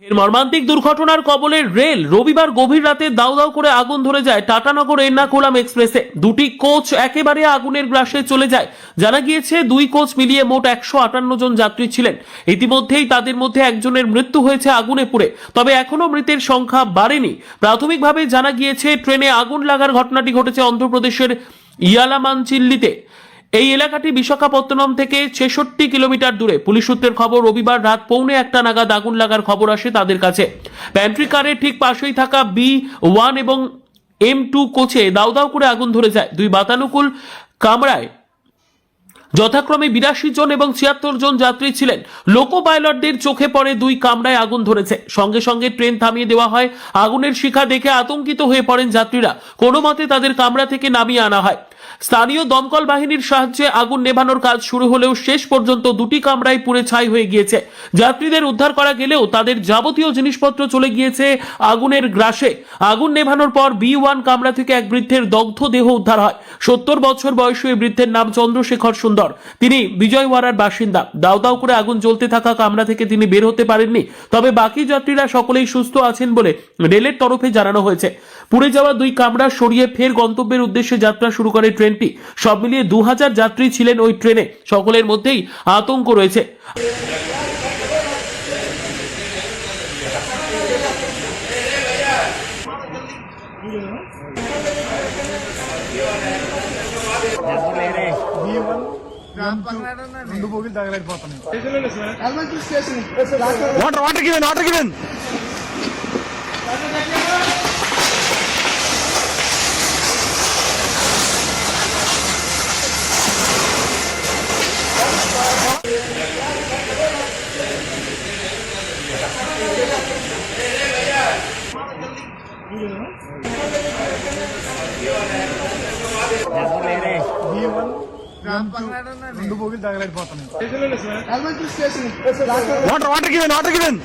এর মর্মান্তিক দুর্ঘটনার কবলে রেল। রবিবার গভীর রাতে দাউ দাউ করে আগুন ধরে যায় টাটানগর এর্নাকুলাম এক্সপ্রেসে। দুটি কোচ একেবারে আগুনের গ্রাসে চলে যায়। জানা গিয়েছে দুই কোচ মিলিয়ে মোট 158 জন যাত্রী ছিলেন। ইতিমধ্যেই তাদের মধ্যে একজনের মৃত্যু হয়েছে আগুনে পুড়ে, তবে এখনো মৃতের সংখ্যা বাড়েনি। প্রাথমিকভাবে জানা গিয়েছে ট্রেনে আগুন লাগার ঘটনাটি ঘটেছে অন্ধ্রপ্রদেশের ইয়ালামানচিল্লিতে। এই এলাকাটি বিশাখাপত্তনম থেকে 66 কিলোমিটার দূরে। পুলিশ সূত্রের খবর, রবিবার রাত 1:15 নাগাদ আগুন লাগার খবর আসে তাদের কাছে। প্যান্ট্রি কারের ঠিক পাশেই থাকা B1 এবং M2 কোচে দাউ দাউ করে আগুন ধরে যায়। দুই বাতানুকূল কামরায় যথাক্রমে 82 জন এবং 76 জন যাত্রী ছিলেন। লোকো পাইলটদের চোখে পড়ে দুই কামরায় আগুন ধরেছে। সঙ্গে সঙ্গে ট্রেন থামিয়ে দেওয়া হয়। আগুনের শিখা দেখে আতঙ্কিত হয়ে পড়েন যাত্রীরা। কোনো মতে তাদের কামরা থেকে নামিয়ে আনা হয়। স্থানীয় দমকল বাহিনীর সাহায্যে আগুন নেভানোর কাজ শুরু হলেও শেষ পর্যন্ত দুটি কামরায় পুড়ে ছাই হয়ে গিয়েছে। যাত্রীদের উদ্ধার করা গেলেও তাদের যাবতীয় জিনিসপত্র চলে গিয়েছে আগুনের গ্রাসে। আগুন নেভানোর পর B1 কামরা থেকে এক বৃদ্ধের দগ্ধ দেহ উদ্ধার হয়। 70 বছর বয়সী এই বৃদ্ধের নাম চন্দ্রশেখর সুন্দর। তিনি বিজয়ওয়াড়ার বাসিন্দা। দাউ দাউ করে আগুন জ্বলতে থাকা কামরা থেকে তিনি বের হতে পারেননি। তবে বাকি যাত্রীরা সকলেই সুস্থ আছেন বলে রেলের তরফে জানানো হয়েছে। পুড়ে যাওয়া দুই কামরা সরিয়ে ফের গন্তব্যের উদ্দেশ্যে যাত্রা শুরু করে ট্রেনটি। সব মিলিয়ে 2000 যাত্রী ছিলেন ওই ট্রেনে। সকলের মধ্যেই আতঙ্ক রয়েছে। Water given water given